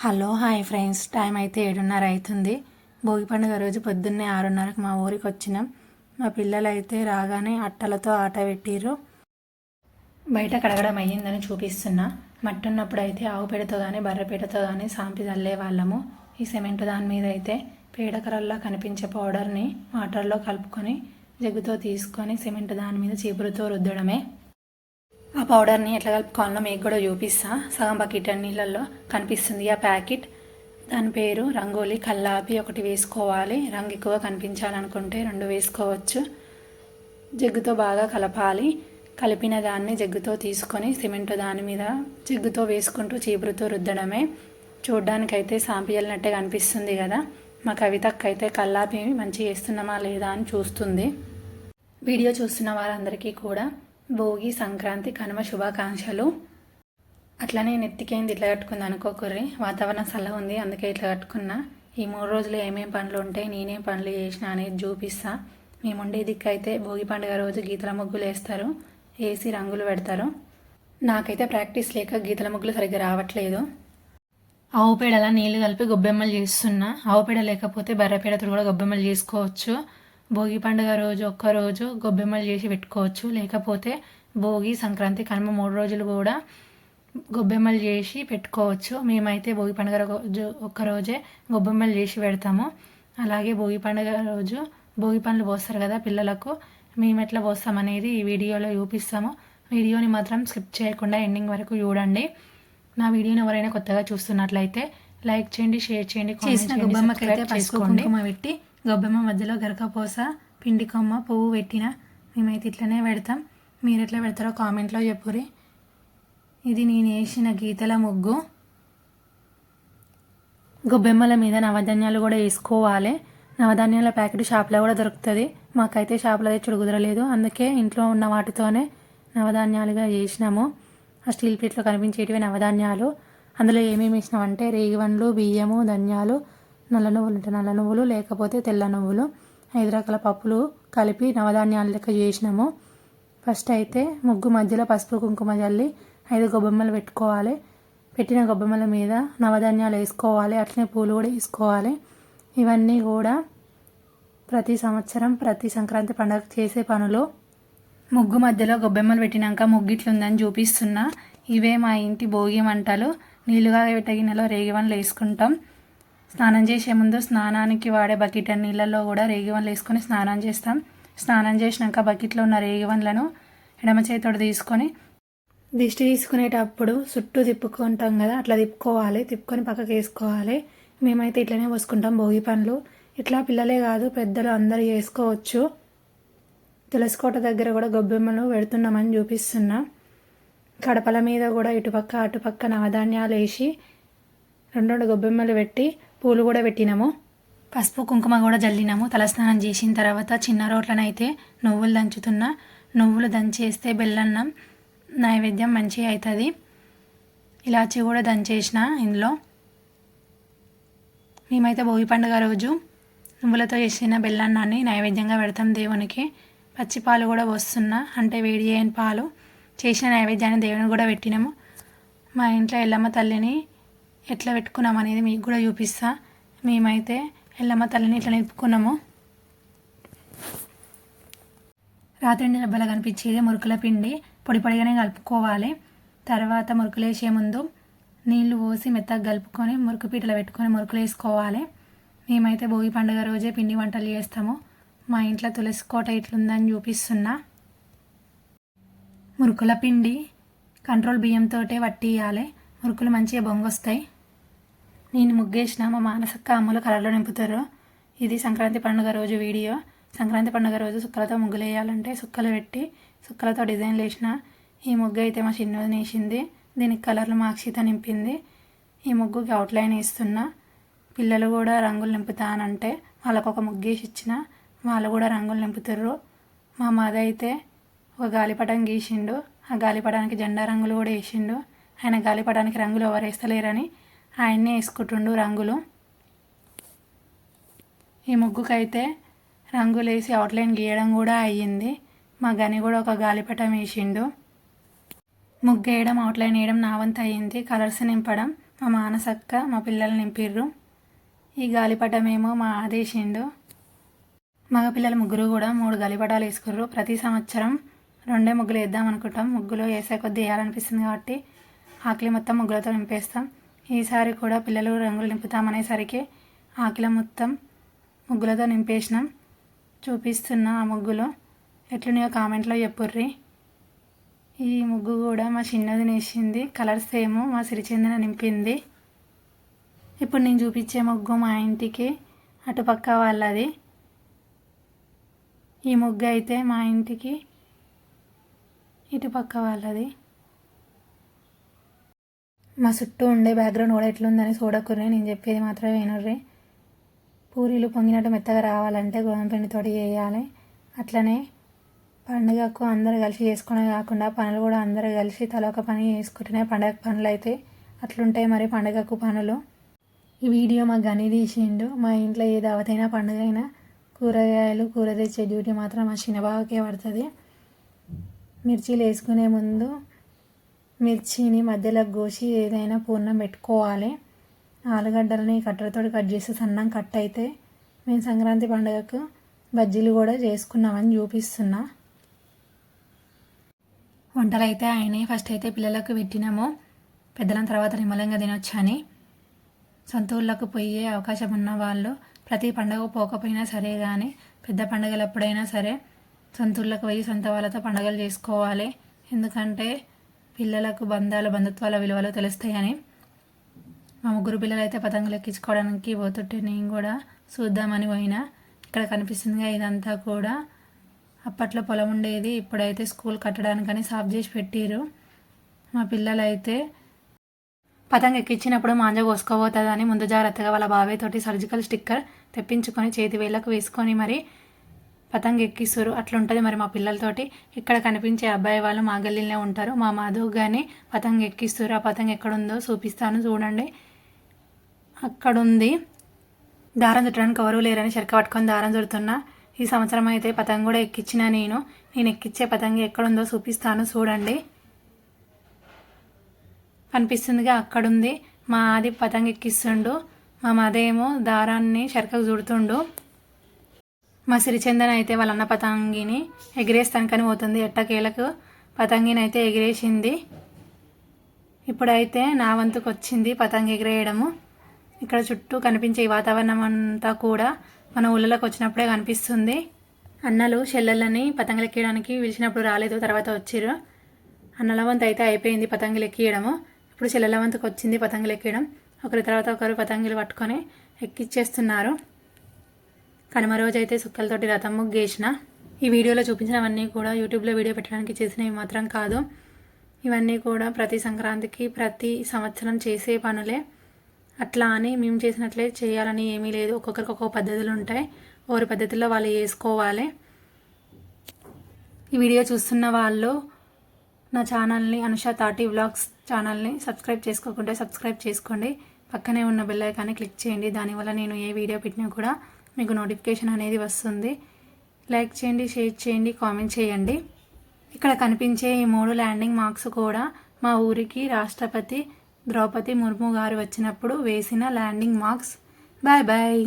Hello hi friends, time అయితే 7:30 అవుతుంది. భోగి పండుగ రోజు పొద్దున్నే 6:30కి మా ఊరికి వచ్చినాం. మా పిల్లలు అయితే రాగానే అట్టలతో ఆట పెట్టిర్రు. బయట కడగడం అయ్యిందని చూపిస్తున్నా. మట్టి ఉన్నప్పుడు అయితే ఆవు పేడతో కానీ బర్రె పేడతో కానీ సాంపి చల్లే వాళ్ళము. ఈ సిమెంట్ దాని మీద అయితే పేడకరల్లా కనిపించే పౌడర్ని వాటర్లో కలుపుకొని జగ్గుతో తీసుకొని సిమెంట్ దాని మీద చీపురుతో రుద్దడమే. ఆ పౌడర్ని ఎట్లా కలుపుకోవాలో మీకు కూడా చూపిస్తా. సగం బకెట్ నీళ్ళల్లో కనిపిస్తుంది ఆ ప్యాకెట్. దాని పేరు రంగోలీ కల్లాపి. ఒకటి వేసుకోవాలి, రంగు ఎక్కువ కనిపించాలనుకుంటే 2 వేసుకోవచ్చు. జగ్గుతో బాగా కలపాలి. కలిపిన దాన్ని జగ్గుతో తీసుకొని సిమెంట్ దాని మీద జగ్గుతో వేసుకుంటూ చీపురుతో రుద్దడమే. చూడ్డానికైతే సాంపియల్నట్టే కనిపిస్తుంది కదా. మా కవితక్కైతే కల్లాపి మంచిగా వేస్తున్నామా లేదా అని చూస్తుంది. వీడియో చూస్తున్న వారందరికీ కూడా భోగి, సంక్రాంతి, కనుమ శుభాకాంక్షలు. అట్లనే నెత్తికేంది ఇట్లా కట్టుకుంది అనుకోకుర్రి, వాతావరణం చల్లగా ఉంది అందుకే ఇట్లా కట్టుకున్నా. ఈ 3 రోజులు ఏమేం పనులు ఉంటాయి, నేనేం పనులు చేసిన అనేది చూపిస్తా. మేముండే దిక్కు అయితే భోగి పండుగ రోజు గీతల ముగ్గులు వేస్తారు, వేసి రంగులు పెడతారు. నాకైతే ప్రాక్టీస్ లేక గీతల ముగ్గులు సరిగ్గా రావట్లేదు. ఆవు పేడలా నీళ్లు కలిపి గొబ్బెమ్మలు చేస్తున్నా. ఆవు పేడ లేకపోతే బర్రె పేడతో కూడా గొబ్బెమ్మలు చేసుకోవచ్చు. భోగి పండుగ రోజు ఒక్కరోజు గొబ్బెమ్మలు చేసి పెట్టుకోవచ్చు. లేకపోతే భోగి, సంక్రాంతి, కనుమ 3 రోజులు కూడా గొబ్బెమ్మలు చేసి పెట్టుకోవచ్చు. మేమైతే భోగి పండుగ రోజు ఒక్కరోజే గొబ్బెమ్మలు చేసి పెడతాము. అలాగే భోగి పండుగ రోజు భోగి పండ్లు పోస్తారు కదా పిల్లలకు, మేము ఎట్లా పోస్తామనేది ఈ వీడియోలో చూపిస్తాము. వీడియోని మాత్రం స్కిప్ చేయకుండా ఎండింగ్ వరకు చూడండి. నా వీడియోని ఎవరైనా కొత్తగా చూస్తున్నట్లయితే లైక్ చేయండి, షేర్ చేయండి, చేసిన గొబ్బెమ్మకైతే పసుపు కుంకుమ పెట్టి గొబ్బెమ్మ మధ్యలో గరకపోస, పిండి కొమ్మ, పువ్వు పెట్టిన. మేమైతే ఇట్లనే పెడతాం. మీరు ఎట్లా పెడతారో కామెంట్లో చెప్పురి. ఇది నేను వేసిన గీతల ముగ్గు. గొబ్బెమ్మల మీద నవధాన్యాలు కూడా వేసుకోవాలి. నవధాన్యాల ప్యాకెట్ షాప్లో కూడా దొరుకుతుంది. మాకైతే షాప్లో తెచ్చుడు కుదరలేదు, అందుకే ఇంట్లో ఉన్న వాటితోనే నవధాన్యాలుగా చేసినాము. ఆ స్టీల్ ప్లేట్లో కనిపించేటివి నవధాన్యాలు. అందులో ఏమేమి వేసినామంటే రేగివన్లు, బియ్యము, ధన్యాలు, నల్ల నువ్వులు ఉంటే నల్ల నువ్వులు, లేకపోతే తెల్ల నువ్వులు, 5 రకాల పప్పులు కలిపి నవధాన్యాలు లెక్క చేసినాము. ఫస్ట్ అయితే ముగ్గు మధ్యలో పసుపు కుంకుమ జల్లి 5 గొబ్బెమ్మలు పెట్టుకోవాలి. పెట్టిన గొబ్బెమ్మల మీద నవధాన్యాలు వేసుకోవాలి. అట్లనే పూలు కూడా వేసుకోవాలి. ఇవన్నీ కూడా ప్రతి సంవత్సరం ప్రతి సంక్రాంతి పండుగ చేసే పనులు. ముగ్గు మధ్యలో గొబ్బెమ్మలు పెట్టినాక ముగ్గిట్లుందని చూపిస్తున్నా. ఇవే మా ఇంటి భోగి మంటలు. నీళ్ళుగా పెట్టగినలో రేగివన్లు వేసుకుంటాం. స్నానం చేసే ముందు స్నానానికి వాడే బకెట్ నీళ్ళల్లో కూడా రేగివన్లు వేసుకొని స్నానం చేస్తాం. స్నానం చేసినాక బకెట్లో ఉన్న రేగివన్లను ఎడమ చేతితో తీసుకొని దిష్టి తీసుకునేటప్పుడు చుట్టూ తిప్పుకుంటాం కదా, అట్లా తిప్పుకొని పక్కకు వేసుకోవాలి. మేమైతే ఇట్లనే పోసుకుంటాం భోగి పండ్లు. ఇట్లా పిల్లలే కాదు పెద్దలు అందరూ చేసుకోవచ్చు. తులసికోట దగ్గర కూడా గొబ్బెమ్మలు పెడుతున్నామని చూపిస్తున్నా. కడపల మీద కూడా ఇటుపక్క అటుపక్క నవధాన్యాలు వేసి 2 గొబ్బెమ్మలు పెట్టి పూలు కూడా పెట్టినాము. పసుపు కుంకుమ కూడా జల్లినాము. తలస్నానం చేసిన తర్వాత చిన్న రోట్లనైతే నువ్వులు దంచుతున్నా. నువ్వులు దంచేస్తే బెల్లన్నం నైవేద్యం మంచిగా అవుతుంది. ఇలాచి కూడా దంచేసిన ఇందులో. మేమైతే భోగి పండుగ రోజు నువ్వులతో చేసిన బెల్లన్నాన్ని నైవేద్యంగా పెడతాం దేవునికి. పచ్చిపాలు కూడా పోస్తున్నా, అంటే వేడి చేయని పాలు. చేసిన నైవేద్యాన్ని దేవునికి కూడా పెట్టినాము. మా ఇంట్లో ఎల్లమ్మ తల్లిని ఎట్లా పెట్టుకున్నాం అనేది మీకు కూడా చూపిస్తా. మేమైతే ఎల్లమ్మ తల్లిని ఇట్లా నిలుపుకున్నాము. రాత్రి డబ్బాలో కనిపించేది మురుకుల పిండి. పొడి పొడిగానే కలుపుకోవాలి. తర్వాత మురుకులు వేసే ముందు నీళ్లు పోసి మెత్తగా కలుపుకొని మురుకు పీటలో పెట్టుకొని మురుకులు వేసుకోవాలి. మేమైతే భోగి పండుగ రోజే పిండి వంటలు చేస్తాము. మా ఇంట్లో తులసి కోట ఇట్లుందని చూపిస్తున్నా. మురుకుల పిండి కంట్రోల్ బియ్యంతో వట్టియాలి. మురుకులు మంచిగా బొంగొస్తాయి. నేను ముగ్గేసిన, మా మానసక్క అమ్మలు కలర్లో నింపుతారు. ఇది సంక్రాంతి పండుగ రోజు వీడియో. సంక్రాంతి పండుగ రోజు సుక్కలతో ముగ్గులు వేయాలంటే సుక్కలు పెట్టి సుక్కలతో డిజైన్లు వేసిన. ఈ ముగ్గు అయితే మా చిన్నది వేసింది. దీనికి కలర్లు మా అక్షిత నింపింది. ఈ ముగ్గుకి అవుట్లైన్ వేస్తున్నా. పిల్లలు కూడా రంగులు నింపుతానంటే వాళ్ళకు ఒక ముగ్గు వేసి ఇచ్చిన, వాళ్ళు కూడా రంగులు నింపుతారు. మా మద అయితే ఒక గాలిపటం గీసిండు. ఆ గాలిపటానికి జెండా రంగులు కూడా వేసిండు. ఆయన గాలిపటానికి రంగులు ఎవరు వేస్తలేరని ఆయన్నే వేసుకుంటుండు రంగులు. ఈ ముగ్గుకైతే రంగులు వేసి అవుట్లైన్ గీయడం కూడా అయ్యింది. మా గని కూడా ఒక గాలిపటం వేసిండు. ముగ్గు వేయడం, అవుట్లైన్ వేయడం నా వంతు అయ్యింది. కలర్స్ నింపడం మా మానసక్క మా పిల్లలు నింపిర్రు. ఈ గాలిపటమేమో మా ఆదేశిండు. మగ పిల్లలు ముగ్గురు కూడా 3 గాలిపటాలు వేసుకుర్రు. ప్రతి సంవత్సరం 2 ముగ్గులు వేద్దాం అనుకుంటాం. ముగ్గులు వేసే కొద్దీ వేయాలనిపిస్తుంది కాబట్టి ఆకిలి మొత్తం ముగ్గులతో నింపేస్తాం. ఈసారి కూడా పిల్లలు రంగులు నింపుతామనేసరికి ఆకిలి మొత్తం ముగ్గులతో నింపేసినాం. చూపిస్తున్న ఆ ముగ్గులు ఎట్లున్నాయో కామెంట్లో చెప్పుర్రి. ఈ ముగ్గు కూడా మా చిన్నది నేసింది. కలర్స్ ఏమో మా సిరిచందన నింపింది. ఇప్పుడు నేను చూపించే ముగ్గు మా ఇంటికి అటుపక్క వాళ్ళది. ఈ ముగ్గు అయితే మా ఇంటికి ఇటుపక్క వాళ్ళది. మా చుట్టూ ఉండే బ్యాక్గ్రౌండ్ కూడా ఎట్లుందని చూడకుర్రి, నేను చెప్పేది మాత్రమే వినుర్రి. పూరీలు పొంగినట్టు మెత్తగా రావాలంటే గోధుమ పిండితోటి చేయాలి. అట్లనే పండుగకు అందరు కలిసి చేసుకోవడమే కాకుండా పనులు కూడా అందరు కలిసి తల ఒక పని చేసుకుంటేనే పండుగ పనులు అయితే అట్లుంటాయి మరి పండుగకు పనులు. ఈ వీడియో మా గని తీసిండు. మా ఇంట్లో ఏ దావతైనా పండుగ అయినా కూరగాయలు కూర తెచ్చే డ్యూటీ మాత్రం మా చిన్నబావకే పడుతుంది. మిర్చీలు వేసుకునే ముందు మిర్చిని మధ్యలో కోసి ఏదైనా పూర్ణం పెట్టుకోవాలి. ఆలుగడ్డలని కట్టెలతో కట్ చేసి సన్నం కట్ అయితే మేము సంక్రాంతి పండుగకు బజ్జీలు కూడా చేసుకున్నామని చూపిస్తున్నా. వంటలు అయితే అయినాయి. ఫస్ట్ అయితే పిల్లలకు పెట్టినాము. పెద్దల తర్వాత నిమ్మలంగా తినొచ్చని. సొంత ఊళ్ళకు పోయే అవకాశం ఉన్న వాళ్ళు ప్రతి పండుగ పోకపోయినా సరే కానీ పెద్ద పండుగలు ఎప్పుడైనా సరే సొంత ఊళ్ళకు పోయి సొంత వాళ్ళతో పండుగలు చేసుకోవాలి. ఎందుకంటే పిల్లలకు బంధుత్వాల విలువలు తెలుస్తాయని. మా ముగ్గురు పిల్లలు అయితే పతంగులు ఎక్కించుకోవడానికి పోతుంటే నేను కూడా చూద్దామని పోయినా. ఇక్కడ కనిపిస్తుందిగా ఇదంతా కూడా అప్పట్లో పొలం ఉండేది. ఇప్పుడైతే స్కూల్ కట్టడానికని సాఫ్ చేసి పెట్టిరు. మా పిల్లలు అయితే పతంగ ఎక్కించినప్పుడు మాంజ కోసుకోబోతుందని ముందు జాగ్రత్తగా వాళ్ళ బాబాయ్ తోటి సర్జికల్ స్టిక్కర్ తెప్పించుకొని చేతి వేళ్ళకు వేసుకొని మరి పతంగ ఎక్కిస్తారు. అట్లుంటుంది మరి మా పిల్లలతోటి. ఇక్కడ కనిపించే అబ్బాయి వాళ్ళు మా గల్లీలో ఉంటారు. మా మాధవ్ కానీ పతంగ ఎక్కిస్తారు. ఆ పతంగ ఎక్కడుందో చూపిస్తాను చూడండి. అక్కడుంది. దారం చుట్టడానికి ఎవరు లేరని చెరక పట్టుకొని దారం చుడుతున్నా. ఈ సంవత్సరం అయితే పతంగ కూడా ఎక్కించిన నేను ఎక్కించే పతంగ ఎక్కడుందో చూపిస్తాను చూడండి. కనిపిస్తుందిగా అక్కడుంది. మా ఆది పతంగ ఎక్కిస్తుండు. మా మదేమో దారాన్ని చెరకకు చుడుతుండు. మా సిరిచందన అయితే వాళ్ళ అన్న పతంగిని ఎగిరేస్తానికని పోతుంది. ఎట్టకేలకు పతంగిని అయితే ఎగిరేసింది. ఇప్పుడైతే నా వంతుకు వచ్చింది పతంగి ఎగిరేయడము. ఇక్కడ చుట్టూ కనిపించే ఈ వాతావరణం అంతా కూడా మన ఊళ్ళలోకి వచ్చినప్పుడే కనిపిస్తుంది. అన్నలు చెల్లెళ్ళని పతంగులు ఎక్కియడానికి పిలిచినప్పుడు రాలేదు, తర్వాత వచ్చిర్రు. అన్నల వంతు అయితే అయిపోయింది పతంగులు ఎక్కియడము. ఇప్పుడు చెల్లెల వంతుకు వచ్చింది పతంగులు ఎక్కియడం. ఒకరి తర్వాత ఒకరు పతంగులు పట్టుకొని ఎక్కిచ్చేస్తున్నారు. కనుమ రోజు అయితే సుక్కలతోటి రథం ముగ్గేసిన. ఈ వీడియోలో చూపించినవన్నీ కూడా యూట్యూబ్లో వీడియో పెట్టడానికి చేసినవి మాత్రం కాదు. ఇవన్నీ కూడా ప్రతి సంక్రాంతికి ప్రతి సంవత్సరం చేసే పనులే. అట్లా అని మేము చేసినట్లే చేయాలని ఏమీ లేదు. ఒక్కొక్కరికి ఒక్కొక్క పద్ధతులు ఉంటాయి. ఎవరి పద్ధతిలో వాళ్ళు చేసుకోవాలి. ఈ వీడియో చూస్తున్న వాళ్ళు నా ఛానల్ని అనుష తాటి వ్లాగ్స్ ఛానల్ని సబ్స్క్రైబ్ చేసుకోకుంటే సబ్స్క్రైబ్ చేసుకోండి. పక్కనే ఉన్న బెల్ ఐకాన్ని క్లిక్ చేయండి. దానివల్ల నేను ఏ వీడియో పెట్టినా కూడా మీకు నోటిఫికేషన్ అనేది వస్తుంది. లైక్ చేయండి, షేర్ చేయండి, కామెంట్ చేయండి. ఇక్కడ కనిపించే ఈ 3 ల్యాండింగ్ మార్క్స్ కూడా మా ఊరికి రాష్ట్రపతి ద్రౌపది ముర్ము గారు వచ్చినప్పుడు వేసిన ల్యాండింగ్ మార్క్స్. Bye bye.